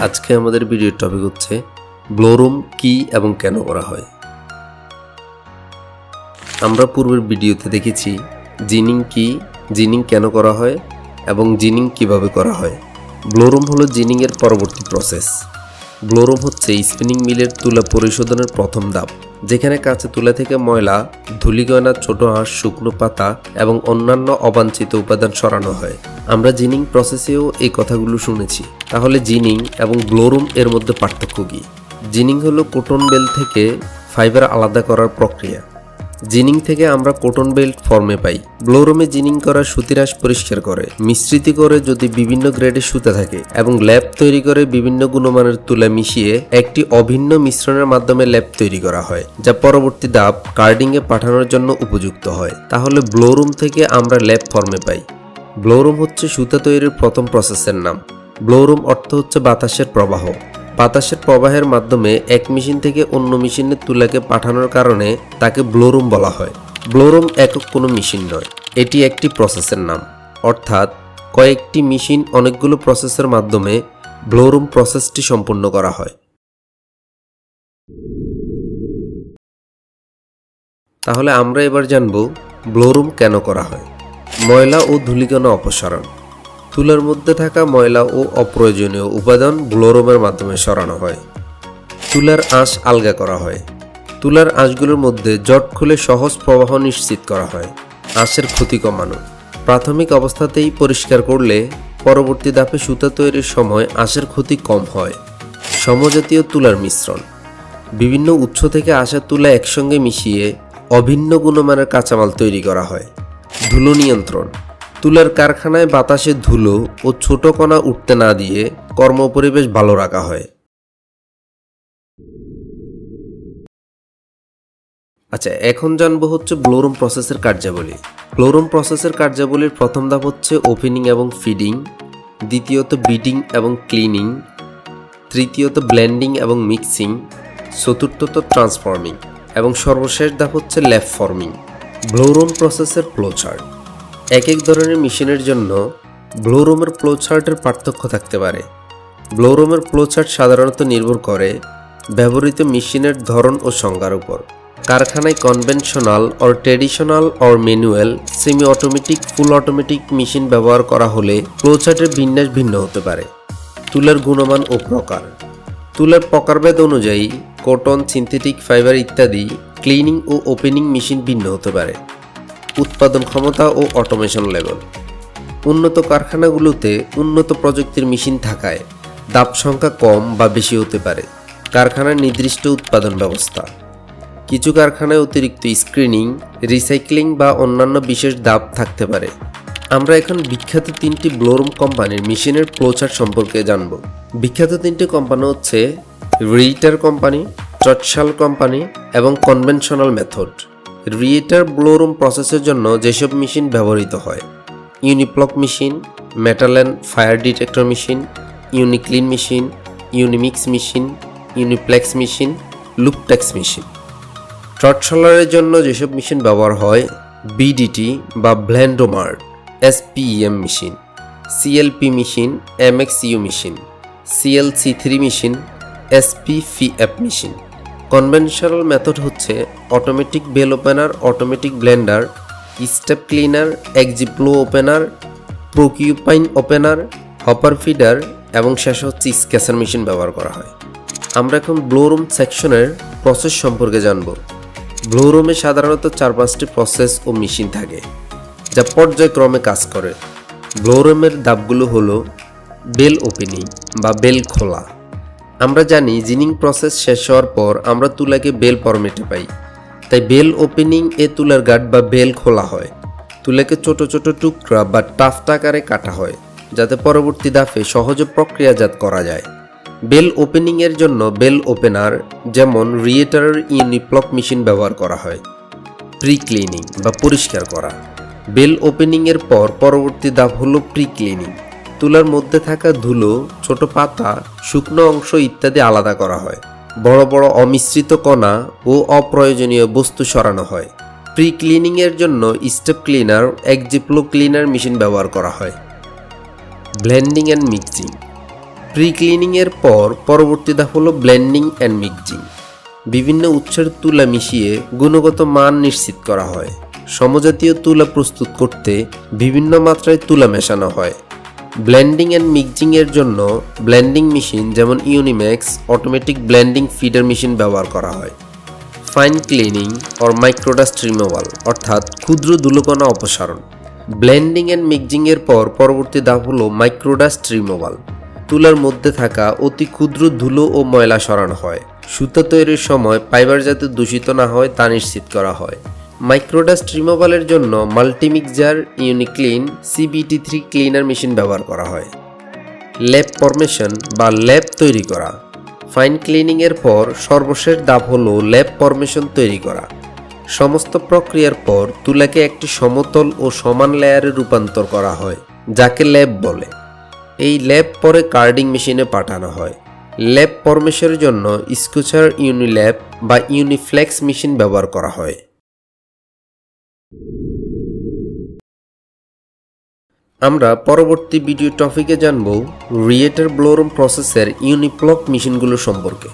আজকে আমাদের ভিডিওর টপিক হচ্ছে ব্লোরুম কি এবং কেন করা হয়। আমরা পূর্বের ভিডিওতে দেখেছি জিনিং কি, জিনিং কেন করা হয় এবং জিনিং কিভাবে করা হয়। ব্লোরুম হলো জিনিং এর পরবর্তী প্রসেস। ব্লোরুম হচ্ছে স্পিনিং মিলের তুলা পরিশোধনের প্রথম ধাপ, যেখানে কাঁচা তুলা থেকে ময়লা, ধূলিকণা, ছোট আঁশ, শুকনো পাতা এবং অন্যান্য অবাঞ্ছিত উপাদান সরানো হয়। আমরা জিনিং প্রসেসেও এই কথাগুলো শুনেছি। তাহলে জিনিং এবং ব্লোরুম এর মধ্যে পার্থক্য কী? জিনিং হলো কটন বেল থেকে ফাইবার আলাদা করার প্রক্রিয়া। জিনিং থেকে আমরা কটন বেল্ট ফর্মে পাই। ব্লোরুমে জিনিং করা সুতিরাশ পরিষ্কার করে, মিশ্রিত করে যদি বিভিন্ন গ্রেডের সুতা থাকে এবং ল্যাপ তৈরি করে বিভিন্ন গুণমানের তুলা মিশিয়ে একটি অভিন্ন মিশ্রণের মাধ্যমে ল্যাপ তৈরি করা হয়, যা পরবর্তী ধাপ কার্ডিংয়ে পাঠানোর জন্য উপযুক্ত হয়। তাহলে ব্লোরুম থেকে আমরা ল্যাপ ফর্মে পাই। ব্লোরুম হচ্ছে সুতা তৈরির প্রথম প্রসেসের নাম। ব্লোরুম অর্থ হচ্ছে বাতাসের প্রবাহ। বাতাসের প্রবাহের মাধ্যমে এক মেশিন থেকে অন্য মেশিনে তুলাকে পাঠানোর কারণে তাকে ব্লোরুম বলা হয়। ব্লোরুম একক কোনো মেশিন নয়, এটি একটি প্রসেসের নাম। অর্থাৎ কয়েকটি মেশিন অনেকগুলো প্রসেসের মাধ্যমে ব্লোরুম প্রসেসটি সম্পূর্ণ করা হয়। তাহলে আমরা এবার জানব ব্লোরুম কেন করা হয়। ময়লা ও ধূলিকণা অপসারণ। তুলার মধ্যে থাকা ময়লা ও অপ্রয়োজনীয় উপাদান ব্লোরুমের মাধ্যমে সরানো হয়। তুলার আঁশ আলগা করা হয়। তুলার আঁশগুলোর মধ্যে জট খুলে সহজ প্রবাহ নিশ্চিত করা হয়। আঁশের ক্ষতি কমানো। প্রাথমিক অবস্থাতেই পরিষ্কার করলে পরবর্তী ধাপে সুতা তৈরির সময় আঁশের ক্ষতি কম হয়। সমজাতীয় তুলার মিশ্রণ। বিভিন্ন উৎস থেকে আসা তুলা একসঙ্গে মিশিয়ে অভিন্ন গুণমানের কাঁচামাল তৈরি করা হয়। ধুলো নিয়ন্ত্রণ। তুলার কারখানায় বাতাসে ধুলো ও ছোট কণা উঠতে না দিয়ে কর্মপরিবেশ ভালো রাখা হয়। আচ্ছা, এখন জানবো হচ্ছে ব্লোরুম প্রসেসের কার্যাবলী। ব্লোরুম প্রসেসের কার্যাবলীর প্রথম ধাপ হচ্ছে ওপেনিং এবং ফিডিং, দ্বিতীয়ত বিডিং এবং ক্লিনিং, তৃতীয়ত ব্লেন্ডিং এবং মিক্সিং, চতুর্থত ট্রান্সফর্মিং এবং সর্বশেষ ধাপ হচ্ছে ল্যাপ ফর্মিং। ব্লোরুম প্রসেসের ফ্লোচার্ট। এক এক ধরনের মেশিনের জন্য ব্লোরুমের ফ্লোচার্টের পার্থক্য থাকতে পারে। ব্লোরুমের ফ্লোচার্ট সাধারণত নির্ভর করে ব্যবহৃত মেশিনের ধরন ও সংজ্ঞার উপর। কারখানায় conventional or traditional or manual, semi automatic, full automatic machine ব্যবহার করা হলে ফ্লোচার্টের বিন্যাস ভিন্ন হতে পারে। তুলার গুণমান ও প্রকার। তুলার প্রকারভেদ অনুযায়ী কটন, সিনথেটিক ফাইবার ইত্যাদি ক্লিনিং ও ওপেনিং মেশিন ভিন্ন হতে পারে। উৎপাদন ক্ষমতা ও অটোমেশন লেভেল। উন্নত কারখানাগুলোতে উন্নত প্রযুক্তির মেশিন থাকায় ধাপ সংখ্যা কম বা বেশি হতে পারে। কারখানার নির্দিষ্ট উৎপাদন ব্যবস্থা। কিছু কারখানায় অতিরিক্ত স্ক্রিনিং, রিসাইক্লিং বা অন্যান্য বিশেষ ধাপ থাকতে পারে। আমরা এখন বিখ্যাত তিনটি ব্লোরুম কোম্পানির মেশিনের ফ্লোচার্ট সম্পর্কে জানব। বিখ্যাত তিনটি কোম্পানি হচ্ছে রিয়েটার কোম্পানি, টটশাল কোম্পানি এবং কনভেনশনাল মেথড। রিয়েটার ব্লোরুম প্রসেসের জন্য যেসব মেশিন ব্যবহৃত হয়: Unifloc machine, metal and fire detector machine, Uniclean machine, Unimix machine, Uniflex machine, Loptex machine. টটশালের জন্য যেসব মেশিন ব্যবহার হয়: বিডিটি বা Blendomat, SPM machine, CLP machine, MXU machine, CLC three machine, SPFF machine. Conventional method হচ্ছে automatic bale opener, automatic blender, step cleaner, axiflow opener, porcupine opener, hopper feeder এবং শেষে হচ্ছে স্কেচার মেশিন ব্যবহার করা হয়। আমরা এখন ব্লোরুম সেকশনের প্রসেস সম্পর্কে জানব। ব্লোরুমে সাধারণত 4-5টি প্রসেস ও মেশিন থাকে, যা পর্যায়ক্রমে কাজ করে। ব্লোরুমের ধাপগুলো হলো বেল ওপেনিং বা বেল খোলা। আমরা জানি জিনিং প্রসেস শেষ হওয়ার পর আমরা তুলাকে বেল ফরম্যাটে পাই, তাই বেল ওপেনিং এ তুলার গার্ড বা বেল খোলা হয়। তুলাকে ছোট ছোট টুকরা বা টাফট আকারে কাটা হয়, যাতে পরবর্তী ধাপে সহজে প্রক্রিয়াজাত করা যায়। বেল ওপেনিং এর জন্য বেল ওপেনার যেমন রিয়েটারের ইউনিপ্লক মেশিন ব্যবহার করা হয়। প্রি ক্লিনিং বা পরিষ্কার করা। বেল ওপেনিং এর পর পরবর্তী ধাপ হলো প্রি ক্লিনিং। তুলার মধ্যে থাকা ধুলো, ছোট পাতা, শুকনো অংশ ইত্যাদি আলাদা করা হয়। বড় বড় অমিশ্রিত কণা ও অপ্রয়োজনীয় বস্তু সরানো হয়। প্রি ক্লিনিং এর জন্য স্টেপ ক্লিনার, এক্সিপ্লো ক্লিনার মেশিন ব্যবহার করা হয়। Blending and mixing. প্রি ক্লিনিংয়ের পর পরবর্তী ধাপ হলো ব্লেন্ডিং অ্যান্ড মিক্সিং। বিভিন্ন উৎসের তুলা মিশিয়ে গুণগত মান নিশ্চিত করা হয়। সমজাতীয় তুলা প্রস্তুত করতে বিভিন্ন মাত্রায় তুলা মেশানো হয়। ব্লেন্ডিং অ্যান্ড মিক্সিংয়ের জন্য ব্লেন্ডিং মেশিন যেমন ইউনিম্যাক্স অটোমেটিক ব্লেন্ডিং ফিডার মেশিন ব্যবহার করা হয়। ফাইন ক্লিনিং অর মাইক্রোডাস্ট রিমুভাল অর্থাৎ ক্ষুদ্র ধুলোকণা অপসারণ। ব্লেন্ডিং অ্যান্ড মিক্সিংয়ের পর পরবর্তী ধাপ হলো মাইক্রোডাস্ট রিমুভাল। তুলার মধ্যে থাকা অতি ক্ষুদ্র ধুলো ও ময়লা সরানো হয়। সুতা তৈরির সময় ফাইবার যাতে দূষিত না হয় তা নিশ্চিত করা হয়। মাইক্রোডাস্ট রিমুভালের জন্য মাল্টিমিক্সার ইউনিক্লিন CBT3 ক্লিনার মেশিন ব্যবহার করা হয়। ল্যাব ফরমেশন বা ল্যাব তৈরি করা। ফাইন ক্লিনিংয়ের পর সর্বশেষ ধাপ হলো ল্যাব ফরমেশন তৈরি করা। সমস্ত প্রক্রিয়ার পর তুলাকে একটি সমতল ও সমান লেয়ারে রূপান্তর করা হয়, যাকে ল্যাব বলে। এই ল্যাব পরে কার্ডিং মেশিনে পাঠানো হয়। ল্যাব ফরমেশনের জন্য স্কুচার ইউনিল্যাব বা ইউনিফ্লেক্স মেশিন ব্যবহার করা হয়। আমরা পরবর্তী ভিডিও টপিকে জানব রিয়েটার ব্লোরুম প্রসেসের ইউনিপ্লক মেশিনগুলো সম্পর্কে।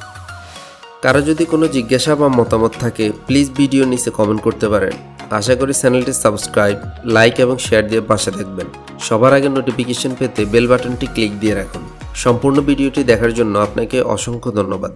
কারো যদি কোনো জিজ্ঞাসা বা মতামত থাকে প্লিজ ভিডিও নিচে কমেন্ট করতে পারেন। আশা করি চ্যানেলটি সাবস্ক্রাইব, লাইক এবং শেয়ার দিয়ে পাশে থাকবেন। সবার আগে নোটিফিকেশন পেতে বেল বাটনটি ক্লিক দিয়ে রাখুন। সম্পূর্ণ ভিডিওটি দেখার জন্য আপনাকে অসংখ্য ধন্যবাদ।